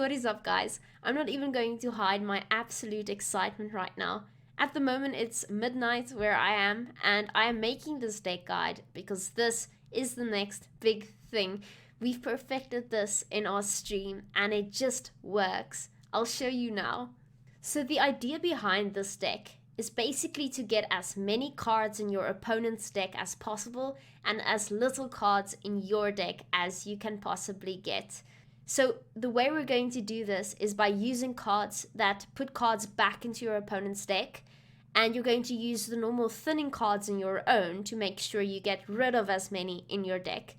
What is up, guys? I'm not even going to hide my absolute excitement right now. At the moment, it's midnight where I am, and I am making this deck guide because this is the next big thing. We've perfected this in our stream, and it just works. I'll show you now. So the idea behind this deck is basically to get as many cards in your opponent's deck as possible and as little cards in your deck as you can possibly get. So the way we're going to do this is by using cards that put cards back into your opponent's deck, and you're going to use the normal thinning cards in your own to make sure you get rid of as many in your deck.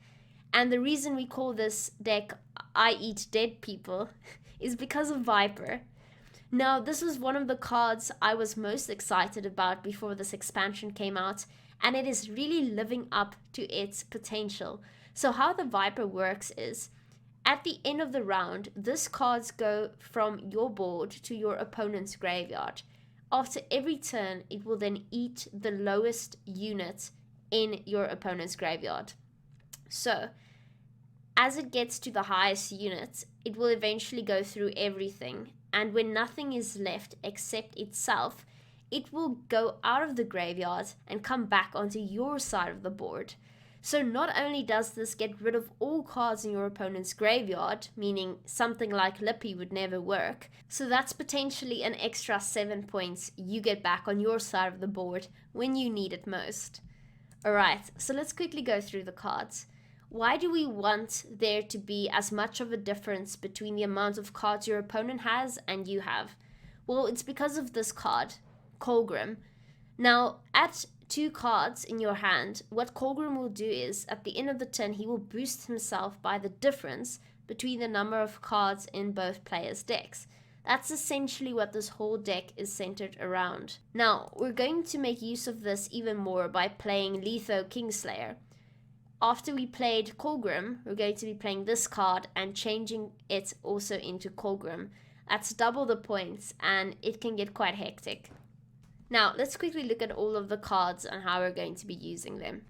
And the reason we call this deck I Eat Dead People is because of Viper. Now, this was one of the cards I was most excited about before this expansion came out, and it is really living up to its potential. So how the Viper works is, at the end of the round, these cards go from your board to your opponent's graveyard. After every turn, it will then eat the lowest unit in your opponent's graveyard. So, as it gets to the highest unit, it will eventually go through everything, and when nothing is left except itself, it will go out of the graveyard and come back onto your side of the board. So not only does this get rid of all cards in your opponent's graveyard, meaning something like Lippy would never work, so that's potentially an extra 7 points you get back on your side of the board when you need it most. Alright, so let's quickly go through the cards. Why do we want there to be as much of a difference between the amount of cards your opponent has and you have? Well, it's because of this card, Colgrim. Now, at 2 cards in your hand, what Colgrim will do is, at the end of the turn, he will boost himself by the difference between the number of cards in both players' decks. That's essentially what this whole deck is centered around. Now, we're going to make use of this even more by playing Letho Kingslayer. After we played Colgrim, we're going to be playing this card and changing it also into Colgrim. That's double the points, and it can get quite hectic. Now, let's quickly look at all of the cards and how we're going to be using them.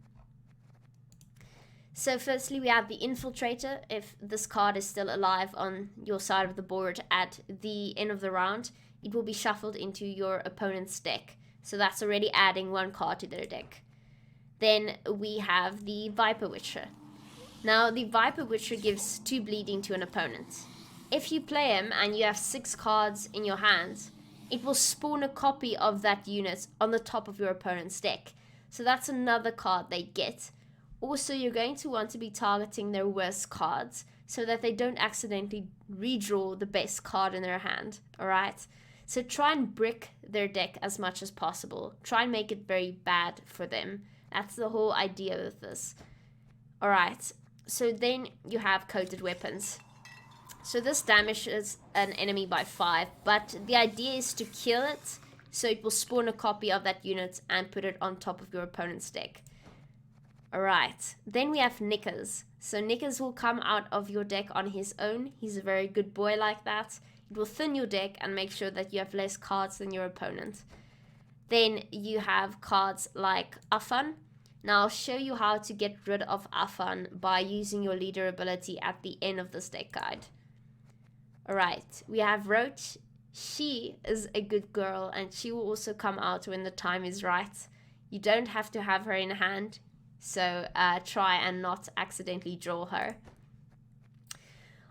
So firstly, we have the Infiltrator. If this card is still alive on your side of the board at the end of the round, it will be shuffled into your opponent's deck. So that's already adding 1 card to their deck. Then we have the Viper Witcher. Now, the Viper Witcher gives 2 bleeding to an opponent. If you play him and you have 6 cards in your hand, it will spawn a copy of that unit on the top of your opponent's deck. So that's another card they get. Also, you're going to want to be targeting their worst cards so that they don't accidentally redraw the best card in their hand, alright? So try and brick their deck as much as possible. Try and make it very bad for them. That's the whole idea of this. Alright, so then you have Coated Weapons. So this damages an enemy by 5, but the idea is to kill it, so it will spawn a copy of that unit and put it on top of your opponent's deck. Alright, then we have Knickers. So Knickers will come out of your deck on his own. He's a very good boy like that. It will thin your deck and make sure that you have less cards than your opponent. Then you have cards like Afan. Now I'll show you how to get rid of Afan by using your leader ability at the end of this deck guide. Alright, we have Roach. She is a good girl and she will also come out when the time is right. You don't have to have her in hand, so try and not accidentally draw her.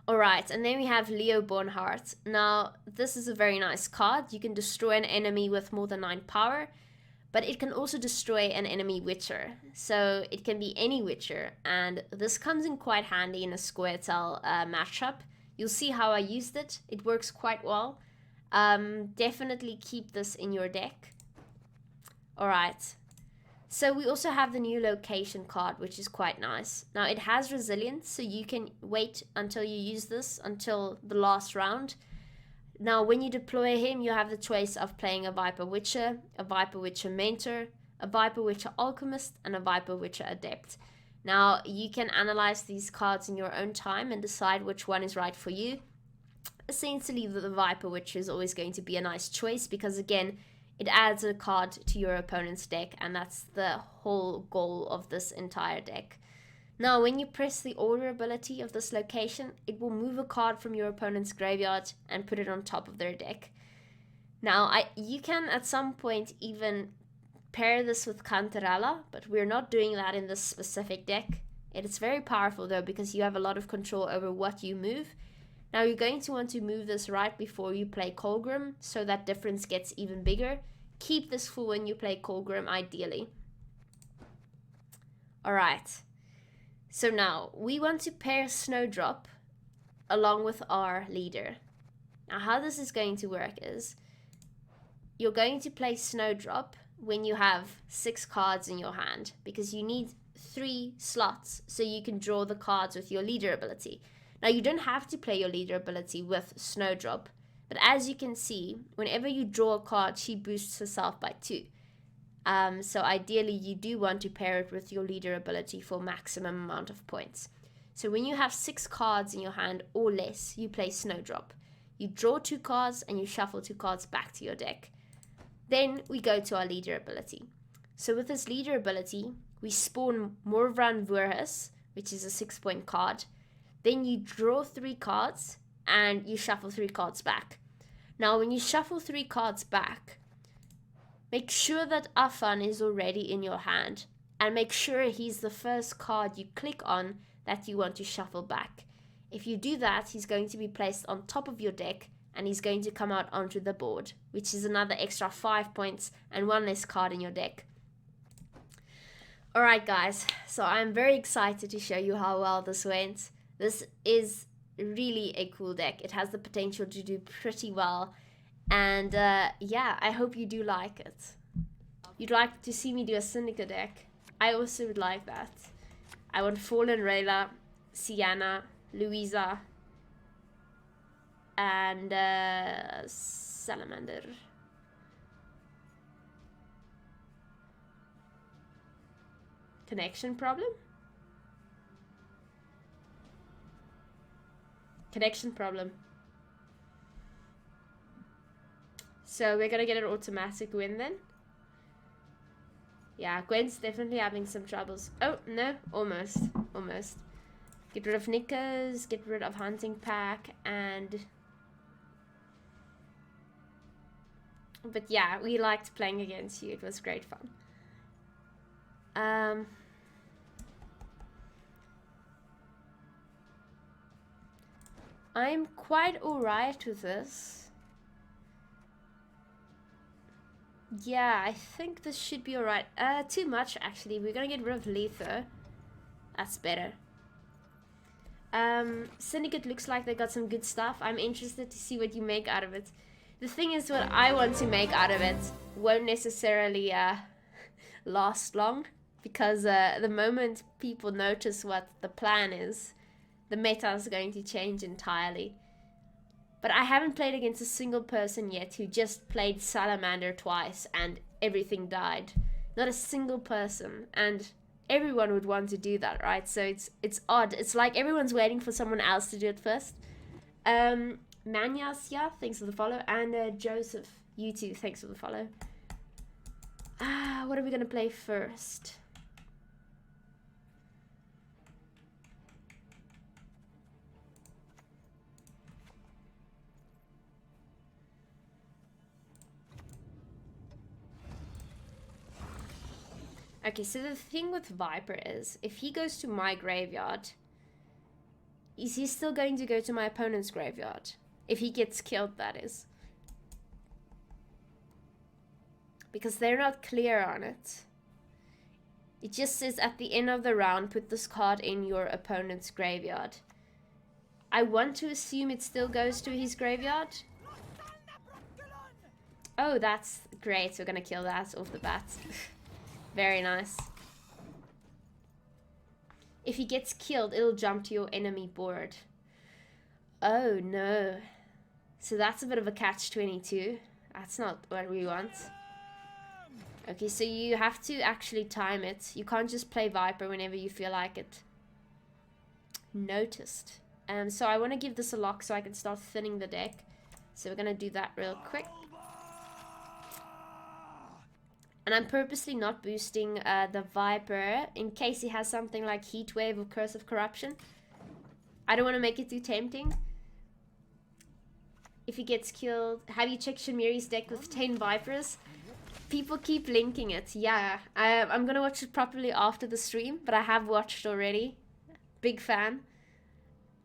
Alright, and then we have Leo Bornhart. Now, this is a very nice card. You can destroy an enemy with more than 9 power, but it can also destroy an enemy Witcher. So it can be any Witcher, and this comes in quite handy in a Squirtle matchup. You'll see how I used it. It works quite well. Definitely keep this in your deck. Alright. So we also have the new location card, which is quite nice. Now it has resilience, so you can wait until you use this until the last round. Now when you deploy him, you have the choice of playing a Viper Witcher, a Viper Witcher Mentor, a Viper Witcher Alchemist, and a Viper Witcher Adept. Now you can analyze these cards in your own time and decide which one is right for you. Essentially, the Viper Witcher is always going to be a nice choice because, again, it adds a card to your opponent's deck, and that's the whole goal of this entire deck. Now, when you press the order ability of this location, it will move a card from your opponent's graveyard and put it on top of their deck. Now, you can at some point even pair this with Cantarella, but we're not doing that in this specific deck. It is very powerful though, because you have a lot of control over what you move. Now, you're going to want to move this right before you play Colgrim, so that difference gets even bigger. Keep this for when you play Colgrim, ideally. Alright, so now we want to pair Snowdrop along with our leader. Now, how this is going to work is you're going to play Snowdrop when you have 6 cards in your hand, because you need 3 slots so you can draw the cards with your leader ability. Now, you don't have to play your leader ability with Snowdrop, but as you can see, whenever you draw a card, she boosts herself by 2. So ideally, you do want to pair it with your leader ability for maximum amount of points. So when you have 6 cards in your hand or less, you play Snowdrop. You draw 2 cards and you shuffle 2 cards back to your deck. Then we go to our leader ability. So with this leader ability, we spawn Morvran Voorhis, which is a 6-point card. Then you draw 3 cards and you shuffle 3 cards back. Now, when you shuffle 3 cards back, make sure that Afan is already in your hand, and make sure he's the first card you click on that you want to shuffle back. If you do that, he's going to be placed on top of your deck, and he's going to come out onto the board, which is another extra 5 points and 1 less card in your deck. Alright guys, so I'm very excited to show you how well this went. This is really a cool deck. It has the potential to do pretty well, and yeah, I hope you do like it. You'd like to see me do a Syndicate deck? I also would like that. I want Fallen Rayla, Sienna, Louisa, and Salamander. Connection problem? Connection problem. So we're gonna get an automatic win then. Yeah, Gwen's definitely having some troubles. Oh, no, almost. Almost. Get rid of Knickers, get rid of Hunting Pack, and... But yeah, we liked playing against you. It was great fun. I'm quite alright with this. Yeah, I think this should be alright. Too much actually. We're gonna get rid of Letho. That's better. Syndicate looks like they got some good stuff. I'm interested to see what you make out of it. The thing is, what I want to make out of it won't necessarily last long, because the moment people notice what the plan is, the meta is going to change entirely. But I haven't played against a single person yet who just played Salamander twice and everything died. Not a single person. And everyone would want to do that, right? So it's odd. It's like everyone's waiting for someone else to do it first. Manyas, yeah, thanks for the follow. And Joseph, you too, thanks for the follow. What are we going to play first? Okay, so the thing with Viper is, if he goes to my graveyard, is he still going to go to my opponent's graveyard? If he gets killed, that is. Because they're not clear on it. It just says at the end of the round, put this card in your opponent's graveyard. I want to assume it still goes to his graveyard. Oh, that's great. We're gonna kill that off the bat. Very nice. If he gets killed, it'll jump to your enemy board. Oh no. So that's a bit of a catch-22. That's not what we want. Okay, so you have to actually time it. You can't just play Viper whenever you feel like it. Noticed. So I want to give this a lock so I can start thinning the deck. So we're going to do that real quick. And I'm purposely not boosting the Viper in case he has something like Heat Wave or Curse of Corruption. I don't want to make it too tempting. If he gets killed, have you checked Shamiri's deck with 10 Vipers? People keep linking it. Yeah, I'm going to watch it properly after the stream, but I have watched already. Big fan.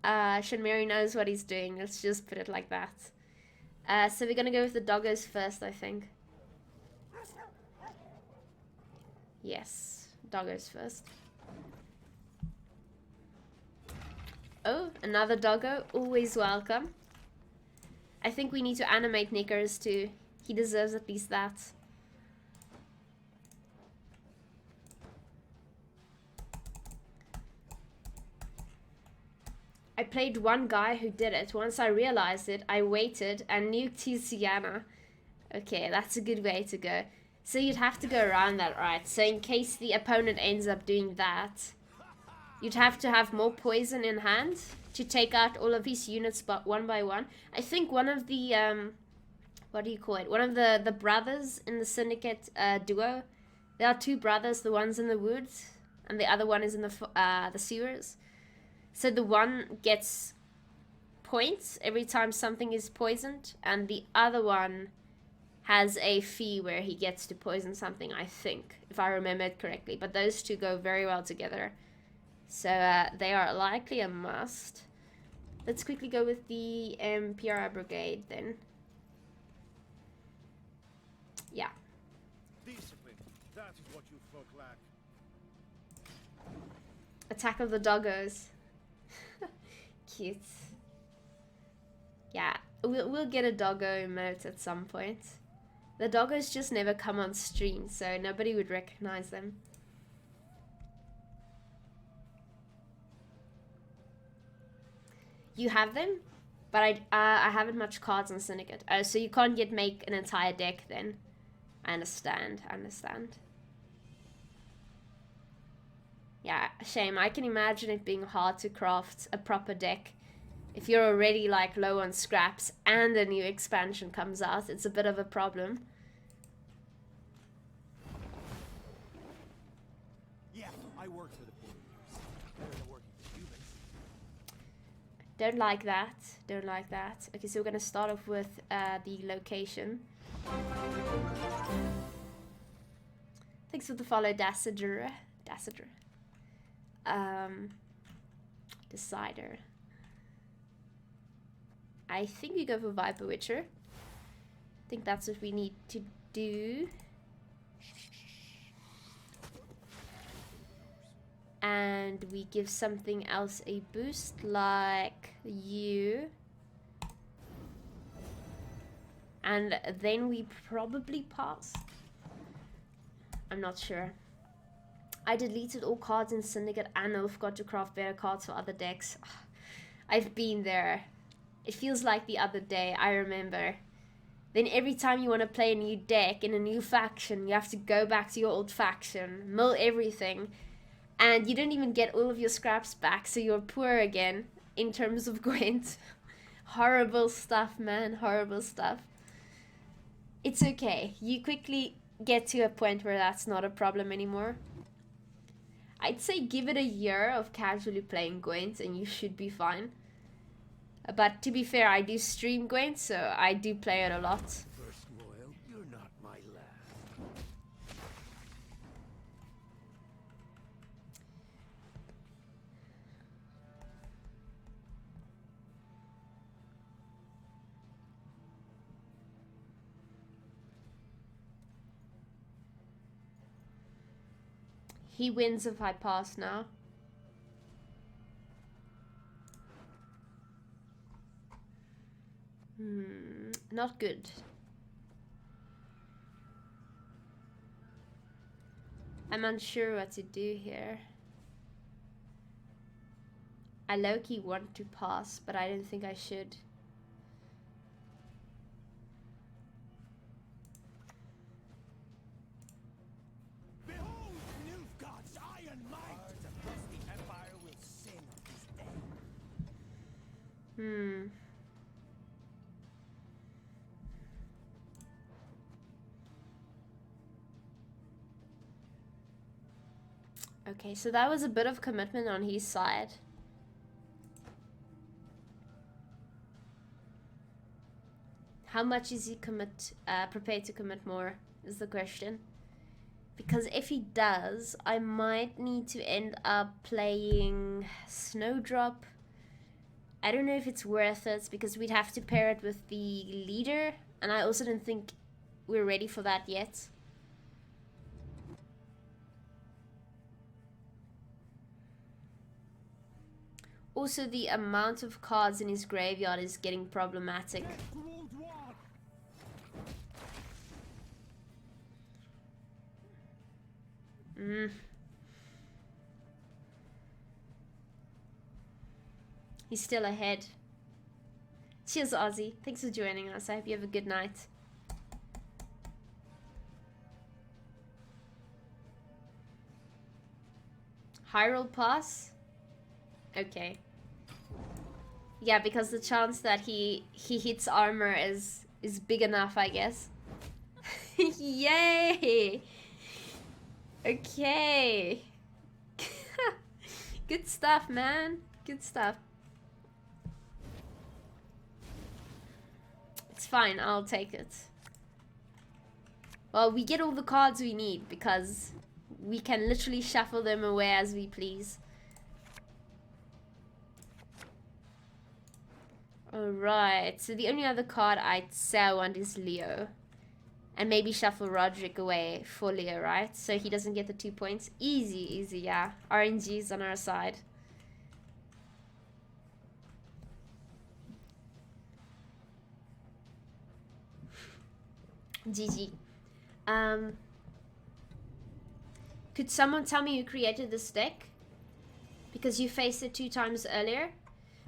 Shamiri knows what he's doing. Let's just put it like that. So we're going to go with the doggos first, I think. Yes, doggos first. Oh, another doggo. Always welcome. I think we need to animate Knickers too. He deserves at least that. I played one guy who did it. Once I realized it, I waited and nuked his Sienna. Okay, that's a good way to go. So you'd have to go around that, right? So in case the opponent ends up doing that, you'd have to have more poison in hand to take out all of his units but one by one. I think one of the, what do you call it? One of the brothers in the Syndicate duo. There are two brothers, the one's in the woods and the other one is in the sewers. So the one gets points every time something is poisoned and the other one has a fee where he gets to poison something, I think, if I remember it correctly. But those two go very well together. So they are likely a must. Let's quickly go with the PRI Brigade then. Yeah. Discipline. That is what you folk lack. Attack of the Doggos. Cute. Yeah, we'll get a doggo emote at some point. The doggos just never come on stream, so nobody would recognize them. You have them, but I haven't much cards on Syndicate. Oh, so you can't make an entire deck then. I understand. Yeah, shame. I can imagine it being hard to craft a proper deck. If you're already like low on scraps and a new expansion comes out, it's a bit of a problem. Yeah, I work for the poor years. Better than working for humans. Don't like that. Don't like that. Okay, so we're gonna start off with the location. Thanks for the follow, Dassiger. Decider. I think we go for Viper Witcher. I think that's what we need to do. And we give something else a boost, like you. And then we probably pass. I'm not sure. I deleted all cards in Syndicate and Nilfgaard to craft better cards for other decks. I've been there. It feels like the other day, I remember. Then every time you want to play a new deck in a new faction, you have to go back to your old faction, mill everything, and you don't even get all of your scraps back, so you're poor again in terms of Gwent. Horrible stuff, man, horrible stuff. It's okay. You quickly get to a point where that's not a problem anymore. I'd say give it a year of casually playing Gwent and you should be fine. But to be fair, I do stream Gwent, so I do play it a lot. First Royal, you're not my lad. He wins if I pass now. Not good. I'm unsure what to do here. I low-key want to pass, but I don't think I should. Behold Nilfgaard's iron might! Across the Empire will sing of his end. Okay, so that was a bit of commitment on his side. How much is he prepared to commit more is the question. Because if he does, I might need to end up playing Snowdrop. I don't know if it's worth it because we'd have to pair it with the leader. And I also don't think we're ready for that yet. Also, the amount of cards in his graveyard is getting problematic. He's still ahead. Cheers, Ozzy. Thanks for joining us. I hope you have a good night. High roll pass? Okay. Yeah, because the chance that he hits armor is big enough, I guess. Yay! Okay. Good stuff, man. Good stuff. It's fine, I'll take it. Well, we get all the cards we need because we can literally shuffle them away as we please. Alright, so the only other card I'd say I want is Leo. And maybe shuffle Roderick away for Leo, right? So he doesn't get the 2 points. Easy, easy, yeah. RNG's on our side. GG. Could someone tell me who created this deck? Because you faced it 2 times earlier.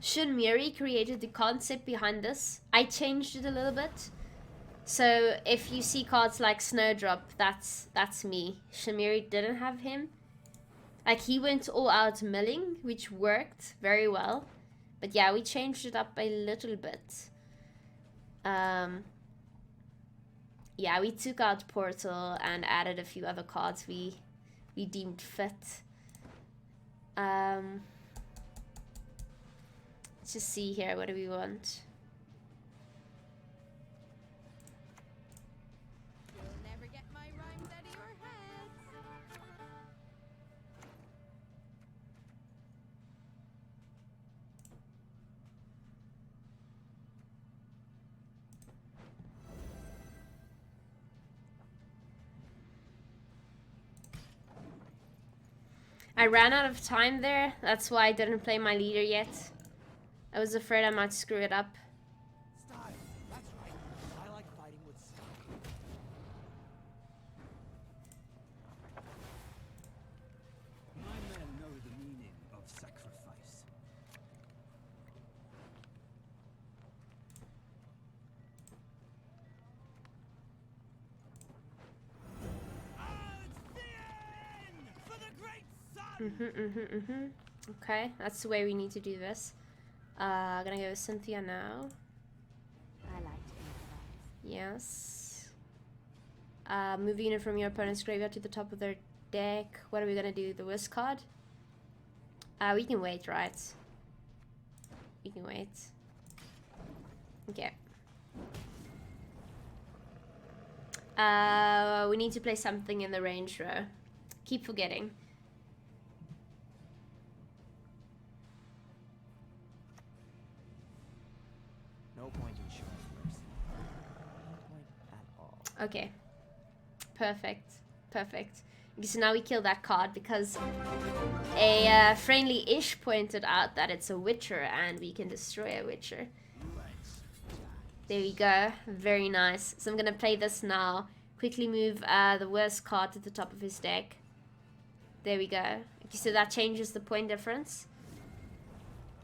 Shunmiri created the concept behind this. I changed it a little bit. So if you see cards like Snowdrop, that's me. Shunmiri didn't have him. Like, he went all out milling, which worked very well. But yeah, we changed it up a little bit. Yeah, we took out Portal and added a few other cards we deemed fit. Let's just see here, what do we want? You'll never get my rhymes out of your head. I ran out of time there. That's why I didn't play my leader yet. I was afraid I might screw it up. Style. That's right. I like fighting with style. My men know the meaning of sacrifice. Ah, it's the end for the great sun. Okay, that's the way we need to do this. Gonna go with Cynthia now. I like to improvise. Yes. Move a unit from your opponent's graveyard to the top of their deck. What are we gonna do? The worst card? We can wait, right? We can wait. Okay. We need to play something in the range row. Keep forgetting. No point in showing mercy. No point at all. Okay. Perfect. Perfect. Okay, so now we kill that card because a friendly-ish pointed out that it's a Witcher and we can destroy a Witcher. There we go. Very nice. So I'm going to play this now. Quickly move the worst card to the top of his deck. There we go. Okay, so that changes the point difference.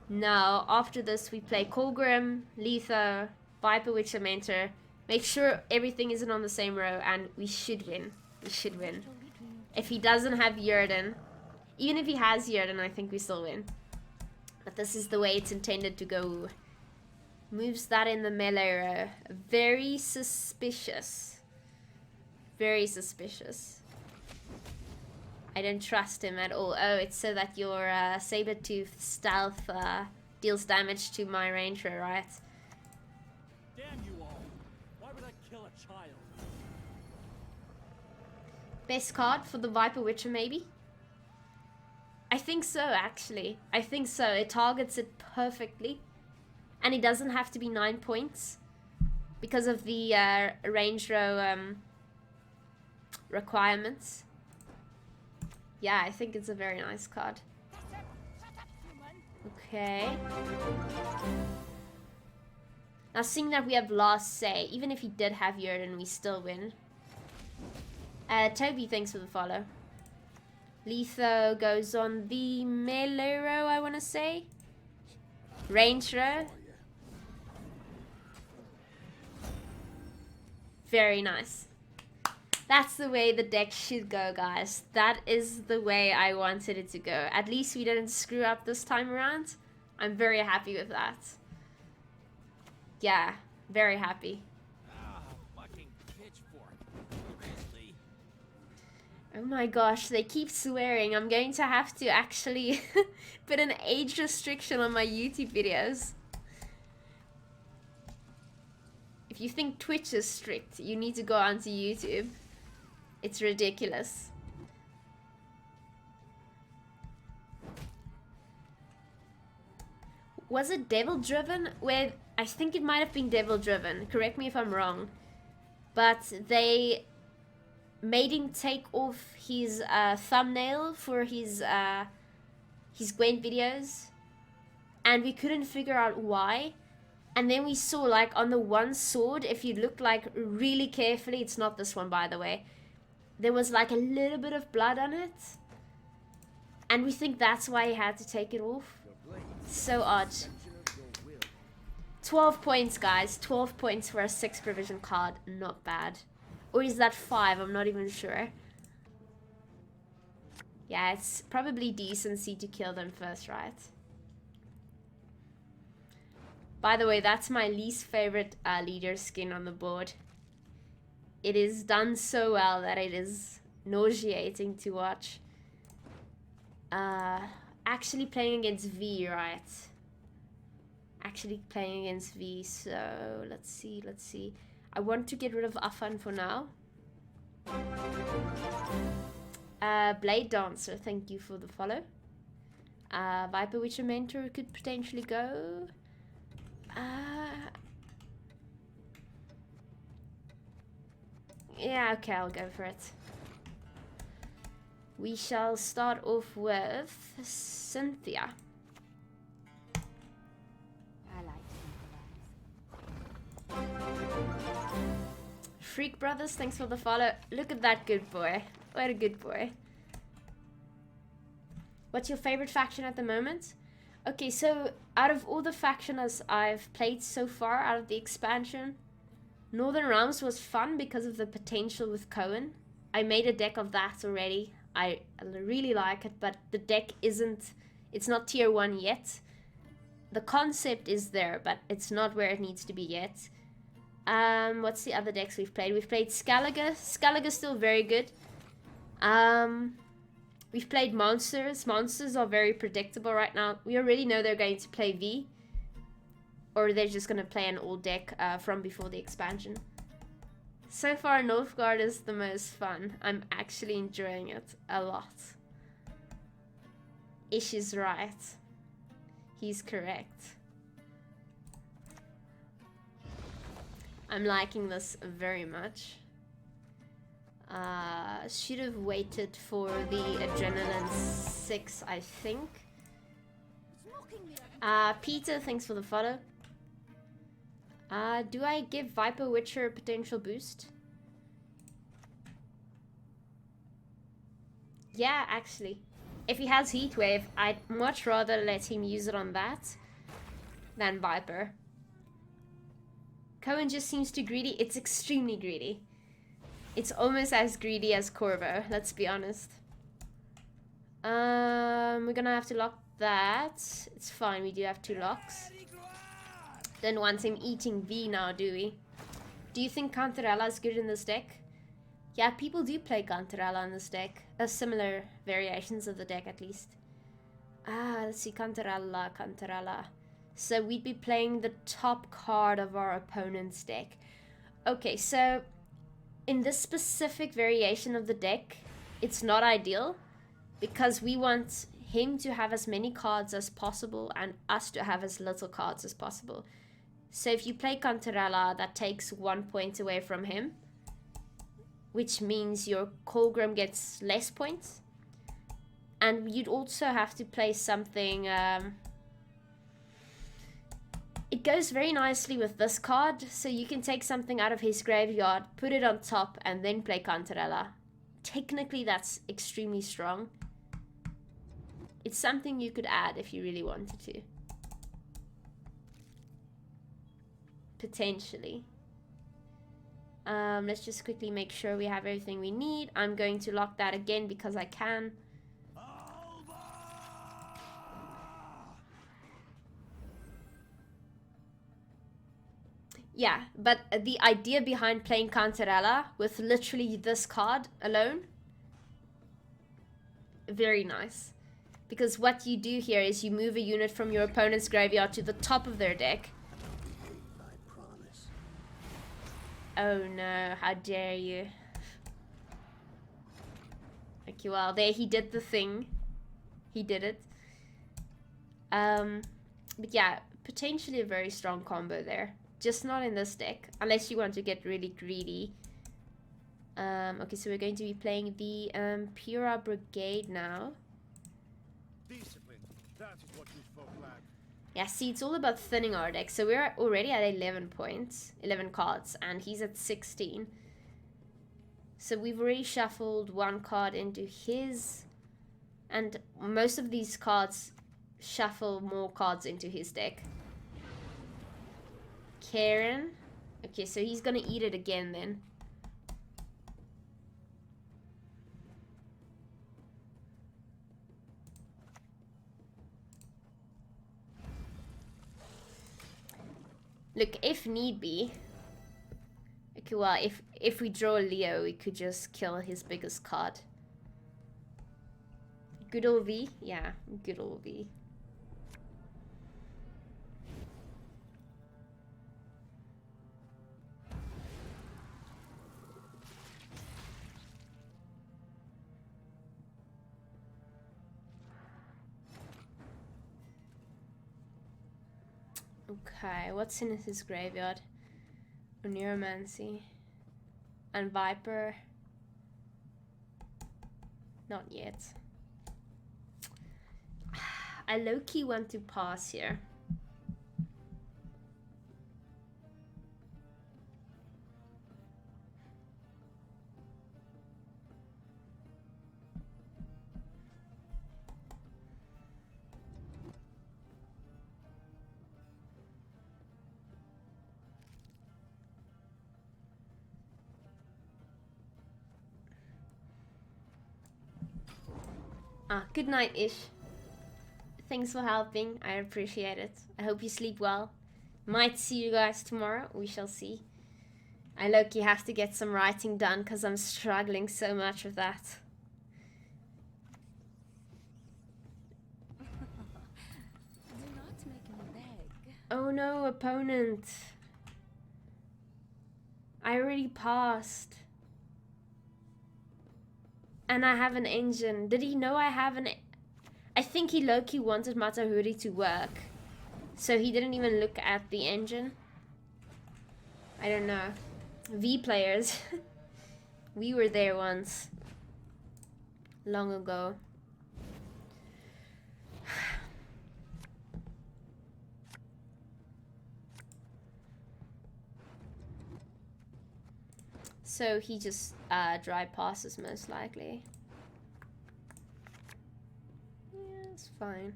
Now, after this, we play Colgrim, Letho, Viper Witcher Mentor. Make sure everything isn't on the same row, and we should win. We should win. If he doesn't have Yrden, even if he has Yrden, I think we still win. But this is the way it's intended to go. Moves that in the melee row. Very suspicious. Very suspicious. I don't trust him at all. Oh, it's so that your saber-tooth stealth deals damage to my ranger, right? Damn you all! Why would I kill a child? Best card for the Viper Witcher, maybe? I think so, actually. I think so. It targets it perfectly. And it doesn't have to be 9 points. Because of the range row requirements. Yeah, I think it's a very nice card. Okay. Now, seeing that we have last say, even if he did have Jurden, we still win. Toby, thanks for the follow. Letho goes on the melee row, I want to say. Range row. Very nice. That's the way the deck should go, guys. That is the way I wanted it to go. At least we didn't screw up this time around. I'm very happy with that. Yeah, very happy. Fucking pitchfork. Really? Oh my gosh, they keep swearing. I'm going to have to actually put an age restriction on my YouTube videos. If you think Twitch is strict, you need to go onto YouTube. It's ridiculous. Was it Devil Driven? Where I think it might have been Devil Driven. Correct me if I'm wrong. But they made him take off his thumbnail for his Gwent videos, and we couldn't figure out why. And then we saw, like, on the one sword, if you look like really carefully, it's not this one, by the way, there was like a little bit of blood on it, and we think that's why he had to take it off. So odd. 12 points, guys. 12 points for a 6 provision card. Not bad. Or is that 5? I'm not even sure. Yeah, it's probably decency to kill them first, right? By the way, that's my least favorite leader skin on the board. It is done so well that it is nauseating to watch. Actually playing against V, right? Actually playing against V, so let's see. I want to get rid of Afan for now. Blade Dancer, thank you for the follow. Viper Witcher Mentor could potentially go. Yeah, okay, I'll go for it. We shall start off with Cynthia. I like Freak Brothers, thanks for the follow. Look at that good boy. What a good boy. What's your favorite faction at the moment? Okay, so out of all the factions I've played so far, out of the expansion, Northern Realms was fun because of the potential with Cohen. I made a deck of that already. I really like it, but the deck it's not tier 1 yet. The concept is there, but it's not where it needs to be yet. What's the other decks we've played? We've played Skellige. Skellige's still very good. We've played Monsters. Monsters are very predictable right now. We already know they're going to play V. Or they're just going to play an old deck from before the expansion. So far, Nilfgaard is the most fun. I'm actually enjoying it a lot. Ish is right. He's correct. I'm liking this very much. Should have waited for the Adrenaline 6, I think. Peter, thanks for the follow. Do I give Viper Witcher a potential boost? Yeah, actually. If he has Heatwave, I'd much rather let him use it on that than Viper. Cohen just seems too greedy. It's extremely greedy. It's almost as greedy as Corvo, let's be honest. We're gonna have to lock that. It's fine, we do have 2 locks. Don't want him eating V now, do we? Do you think Cantarella is good in this deck? Yeah, people do play Cantarella on this deck. Similar variations of the deck, at least. Let's see. Cantarella, Cantarella. So we'd be playing the top card of our opponent's deck. Okay, so in this specific variation of the deck, it's not ideal because we want him to have as many cards as possible and us to have as little cards as possible. So if you play Cantarella, that takes 1 point away from him, which means your Colgrim gets less points. And you'd also have to play something... it goes very nicely with this card, so you can take something out of his graveyard, put it on top, and then play Cantarella. Technically, that's extremely strong. It's something you could add if you really wanted to. Potentially. Let's just quickly make sure we have everything we need. I'm going to lock that again because I can. Yeah, but the idea behind playing Cantarella with literally this card alone, very nice. Because what you do here is you move a unit from your opponent's graveyard to the top of their deck. I promise. Oh no, how dare you. Okay, well, there he did the thing. He did it. But yeah, potentially a very strong combo there. Just not in this deck, unless you want to get really greedy. Okay, so we're going to be playing the Pura Brigade now. Discipline. That is what you folk lack. Yeah, see, it's all about thinning our deck. So we're already at 11 points, 11 cards, and he's at 16. So we've already shuffled one card into his, and most of these cards shuffle more cards into his deck. Karen. Okay, so he's gonna eat it again then. Look, if need be. Okay, well, if we draw Leo, we could just kill his biggest card. Good old V? Yeah, good old V. Okay, what's in his graveyard? Neuromancy. And Viper. Not yet. I low-key want to pass here. Good night, Ish. Thanks for helping. I appreciate it. I hope you sleep well. Might see you guys tomorrow. We shall see. I low-key have to get some writing done because I'm struggling so much with that. Do not make me beg. Oh no, opponent. I already passed. And I have an engine. Did he know I have an... I think he low-key wanted Matahuri to work. So he didn't even look at the engine. I don't know. V players. We were there once. Long ago. So he just dry passes most likely. Yeah, it's fine.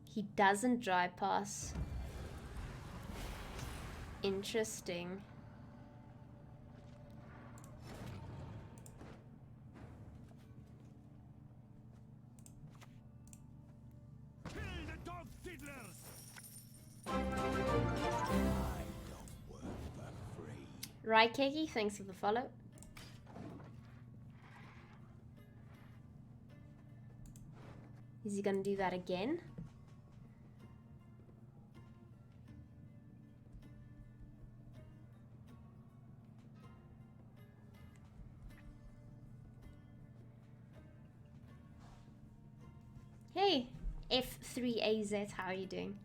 He doesn't dry pass. Interesting. Kill the dog fiddlers! Raikeki, thanks for the follow. Is he gonna do that again? Hey, F3AZ, how are you doing?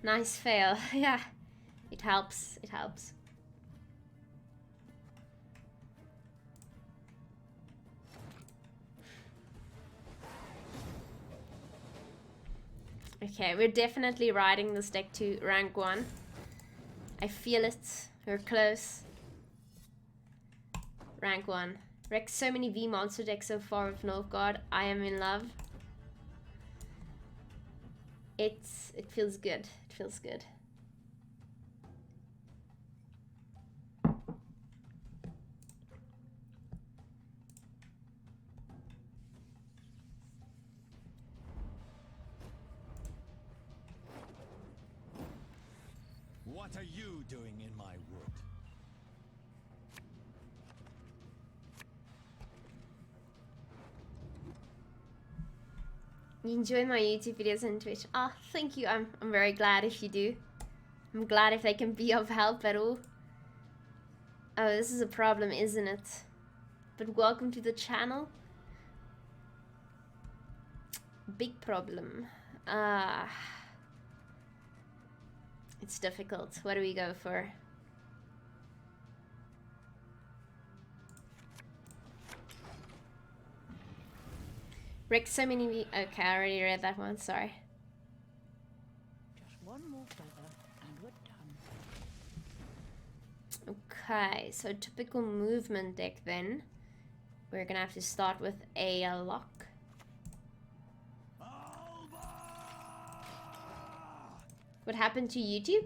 Nice fail. Yeah, it helps. It helps. Okay, we're definitely riding this deck to rank 1. I feel it. We're close. Rank 1. Wrecked so many V monster decks so far with Nilfgaard. I am in love. It feels good. It feels good. What are you doing in my wood? You enjoy my YouTube videos and Twitch. Oh, thank you. I'm very glad if you do. I'm glad if they can be of help at all. Oh, this is a problem, isn't it? But welcome to the channel. Big problem. It's difficult. What do we go for? Rick, so many. Okay, I already read that one. Sorry. Just one more feather and we're done. Okay, so typical movement deck then. We're gonna have to start with a lock. What happened to YouTube?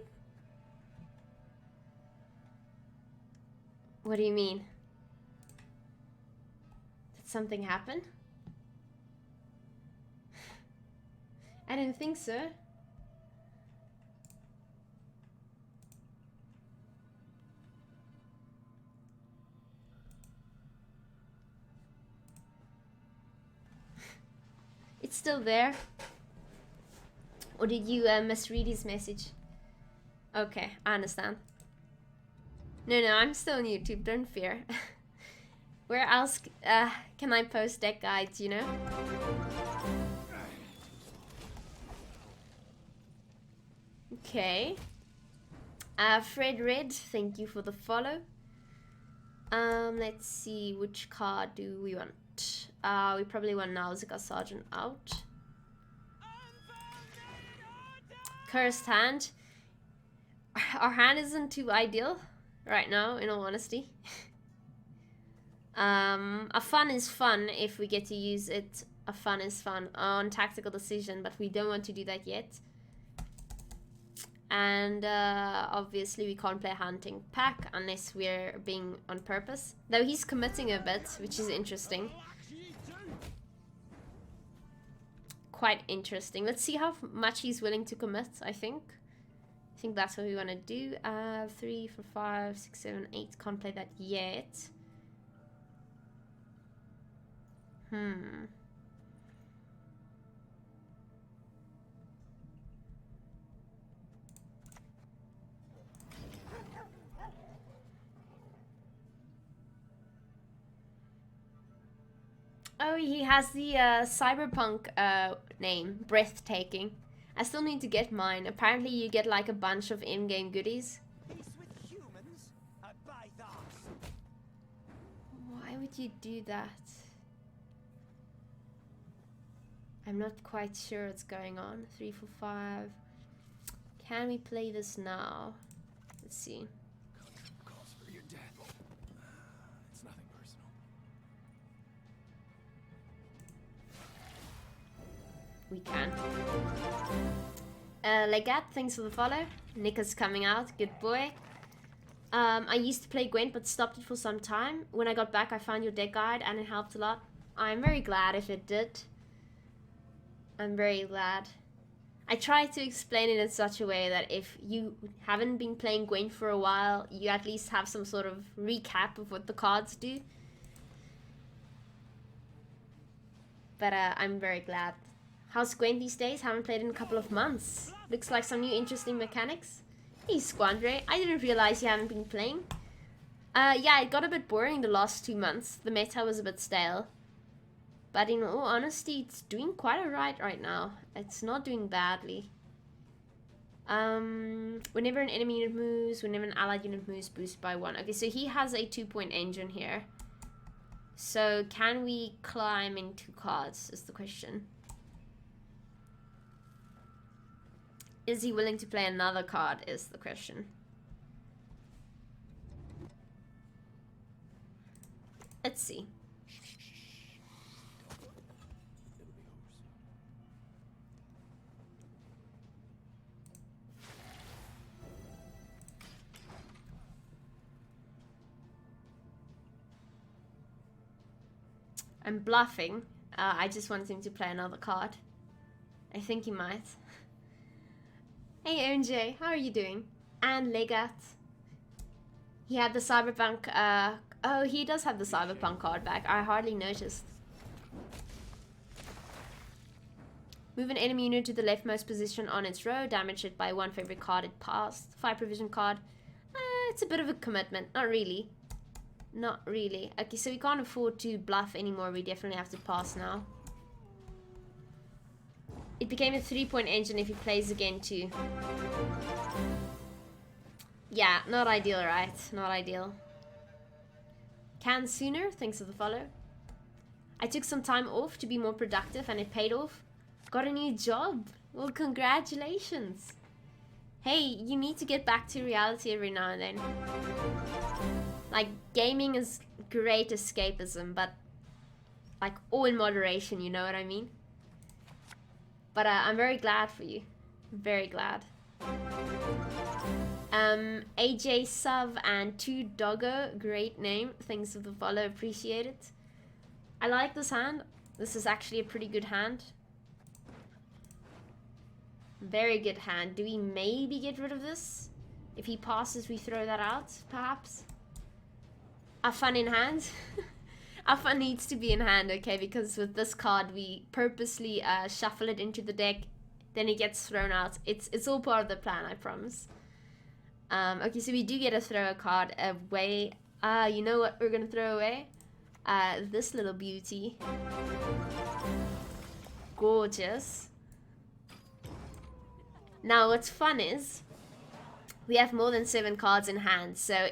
What do you mean? Did something happen? I don't think so. It's still there. Or did you misread his message? Okay, I understand. No, I'm still on YouTube, don't fear. Where else can I post deck guides, you know? Okay. Fred Red, thank you for the follow. Let's see, which card do we want? We probably want Nausicaa Sergeant out. Cursed hand. Our hand isn't too ideal right now, in all honesty. A fun is fun if we get to use it. A fun is fun on tactical decision, but we don't want to do that yet. And obviously we can't play hunting pack unless we're being on purpose. Though he's committing a bit, which is interesting. Quite interesting. Let's see how much he's willing to commit, I think. I think that's what we want to do. 3, 4, 5, 6, 7, 8. Can't play that yet. Oh, he has the cyberpunk name, Breathtaking. I still need to get mine. Apparently you get like a bunch of in-game goodies. Peace with humans? I buy those. Why would you do that? I'm not quite sure what's going on. 3, 4, 5. Can we play this now? Let's see. Calls for your death. It's nothing personal. We can. Legat, thanks for the follow. Nick is coming out, good boy. I used to play Gwent but stopped it for some time. When I got back I found your deck guide and it helped a lot. I'm very glad if it did. I'm very glad. I try to explain it in such a way that if you haven't been playing Gwent for a while, you at least have some sort of recap of what the cards do. But I'm very glad. How's Gwent these days? Haven't played in a couple of months. Looks like some new interesting mechanics. Hey Squandre, I didn't realize you haven't been playing. Yeah, it got a bit boring the last 2 months. The meta was a bit stale. But in all honesty, it's doing quite alright right now. It's not doing badly. Whenever an enemy unit moves, whenever an allied unit moves, boost by 1. Okay, so he has a 2-point engine here. So can we climb in 2 cards is the question. Is he willing to play another card is the question. Let's see. I'm bluffing. I just want him to play another card. I think he might. Hey ONJ, how are you doing? And Legat. He had the Cyberpunk, oh, he does have the Cyberpunk card back. I hardly noticed. Move an enemy unit to the leftmost position on its row. Damage it by 1 for every card it passed. 5 provision card. It's a bit of a commitment. Not really. Not really. Okay, so we can't afford to bluff anymore. We definitely have to pass now. It became a 3-point engine if he plays again too. Yeah, not ideal, right? Not ideal. Can sooner, thanks for the follow. I took some time off to be more productive and it paid off. Got a new job. Well, congratulations. Hey, you need to get back to reality every now and then. Like, gaming is great escapism, but like all in moderation, you know what I mean? But I'm very glad for you. Very glad. AJ Sub and 2 Doggo, great name. Thanks for the follow, appreciate it. I like this hand. This is actually a pretty good hand. Very good hand. Do we maybe get rid of this? If he passes, we throw that out, perhaps? Our fun in hand? Our fun needs to be in hand, okay? Because with this card, we purposely shuffle it into the deck. Then it gets thrown out. It's all part of the plan, I promise. Okay, so we do get to throw a card away. You know what we're gonna throw away? This little beauty. Gorgeous. Now, what's fun is we have more than 7 cards in hand, so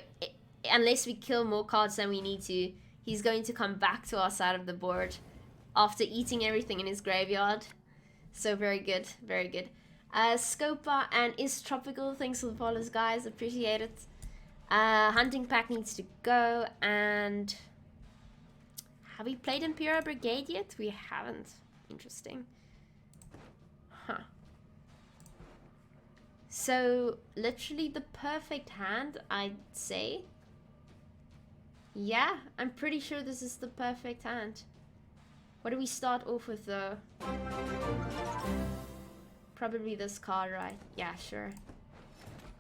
unless we kill more cards than we need to, he's going to come back to our side of the board after eating everything in his graveyard. So very good, very good. Scopa and Is Tropical, thanks for the follows, guys, appreciate it. Hunting Pack needs to go, and have we played Imperial Brigade yet? We haven't. Interesting. Huh. So, literally the perfect hand, I'd say. Yeah, I'm pretty sure this is the perfect hand. What do we start off with though? Probably this card, right? Yeah, sure.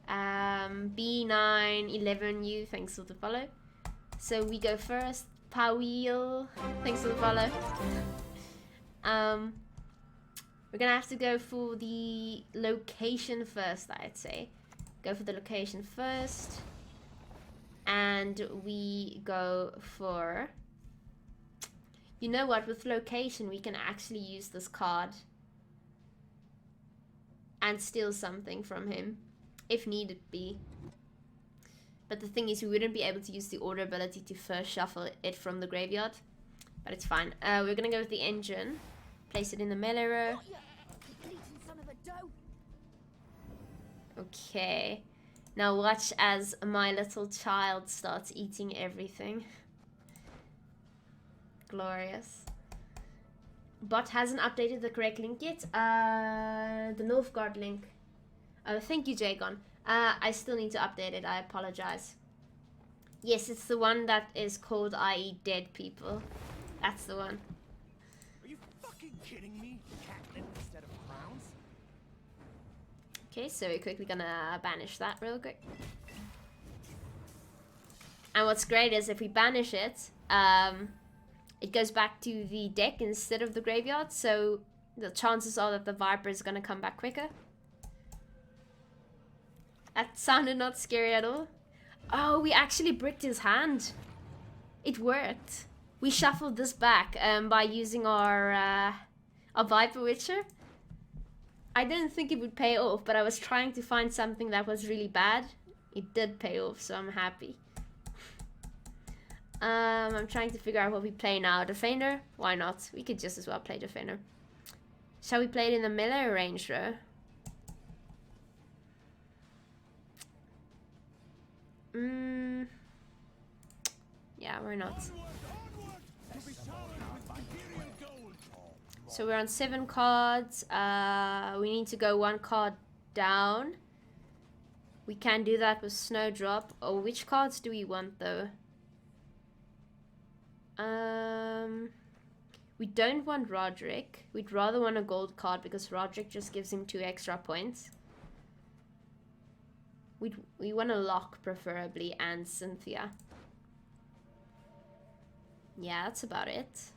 B911U, thanks for the follow. So we go first. Pawil, thanks for the follow. We're gonna have to go for the location first, I'd say. Go for the location first. And we go for... You know what, with location we can actually use this card and steal something from him, if needed be. But the thing is, we wouldn't be able to use the order ability to first shuffle it from the graveyard. But it's fine. We're gonna go with the engine. Place it in the melee row. Okay. Now watch as my little child starts eating everything. Glorious. Bot hasn't updated the correct link yet. The Nilfgaard link. Oh, thank you, Jagon. I still need to update it. I apologize. Yes, it's the one that is called I Eat Dead People. That's the one. Are you fucking kidding me? Catnip instead of crowns? Okay, so we're quickly gonna banish that real quick. And what's great is if we banish it, it goes back to the deck instead of the graveyard, so the chances are that the Viper is gonna come back quicker. That sounded not scary at all. Oh, we actually bricked his hand. It worked. We shuffled this back by using our Viper Witcher. I didn't think it would pay off, but I was trying to find something that was really bad. It did pay off, so I'm happy. I'm trying to figure out what we play now. Defender? Why not? We could just as well play Defender. Shall we play it in the melee range though? Yeah, why not? So we're on 7 cards. We need to go 1 card down. We can do that with Snowdrop. Oh, which cards do we want though? We don't want Roderick. We'd rather want a gold card because Roderick just gives him 2 extra points. We want a Lock preferably and Cynthia. Yeah, that's about it.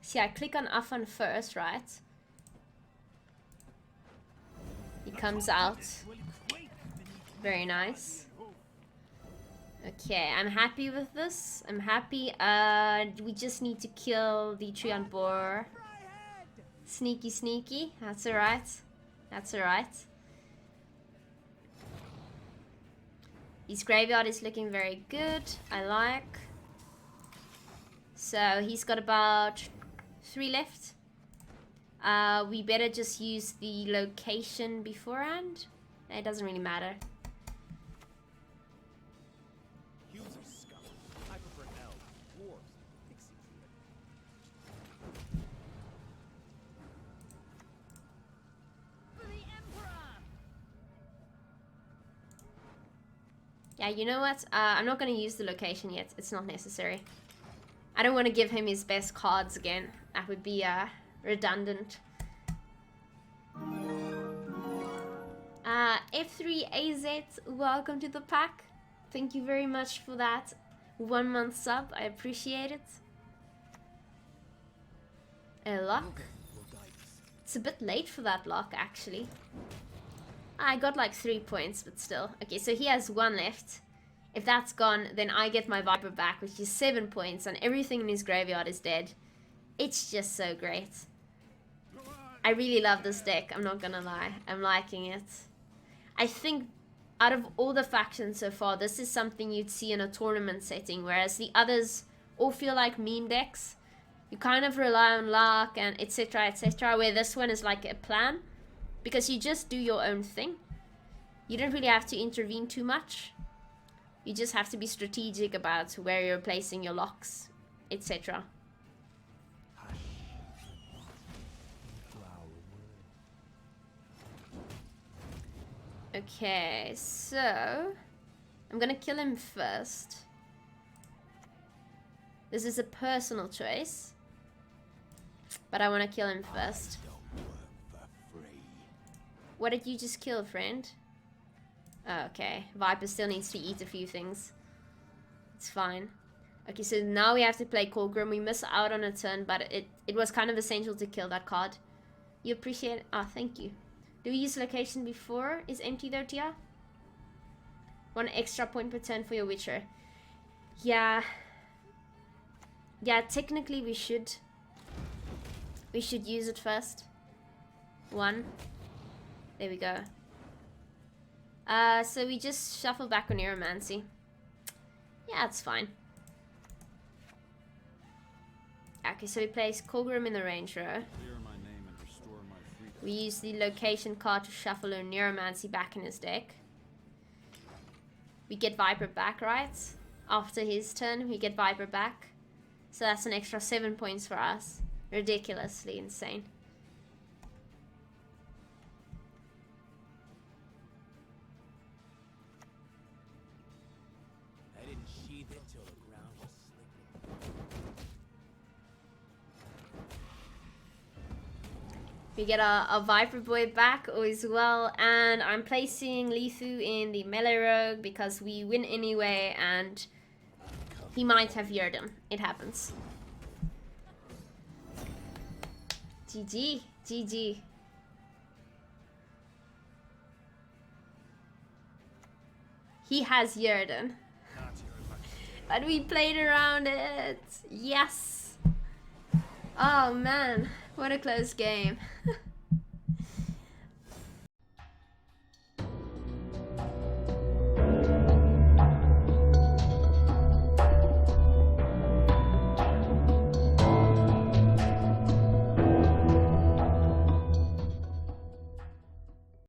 See, I click on Afan first, right? He comes out. Very nice. Okay, I'm happy with this. I'm happy. We just need to kill the Treant Boar. Sneaky, sneaky. That's alright. That's alright. His graveyard is looking very good. I like. So he's got about 3 left. We better just use the location beforehand. It doesn't really matter. Yeah, you know what? I'm not going to use the location yet. It's not necessary. I don't want to give him his best cards again. That would be redundant. F3AZ, welcome to the pack. Thank you very much for that 1 month sub. I appreciate it. A lock. It's a bit late for that lock, actually. I got like 3 points, but still. Okay, so he has 1 left. If that's gone, then I get my Viper back, which is 7 points, and everything in his graveyard is dead. It's just so great. I really love this deck, I'm not gonna lie. I'm liking it. I think out of all the factions so far, this is something you'd see in a tournament setting, whereas the others all feel like meme decks. You kind of rely on luck and etc, where this one is like a plan. Because you just do your own thing. You don't really have to intervene too much. You just have to be strategic about where you're placing your locks, etc. Okay, so I'm gonna kill him first. This is a personal choice, but I want to kill him first. What did you just kill, friend? Oh, okay. Viper still needs to eat a few things. It's fine. Okay, so now we have to play Colgrim. We miss out on a turn, but it was kind of essential to kill that card. You appreciate it? Ah, thank you. Do we use location before? Is empty there, Tia? 1 extra point per turn for your Witcher. Yeah. Yeah, technically we should. We should use it first. 1. There we go. So we just shuffle back on Neuromancy. Yeah, it's fine. Okay, so we place Colgrim in the range row. Clear my name and restore my freedom. We use the location card to shuffle a Neuromancy back in his deck. We get Viper back, right? After his turn, we get Viper back. So that's an extra 7 points for us. Ridiculously insane. I didn't sheathe it till the ground was slick. We get a Viper Boy back as well, and I'm placing Lethu in the melee rogue because we win anyway, and he might have Yurden. It happens. GG, GG. He has Yurden. But we played around it. Yes. Oh man, what a close game.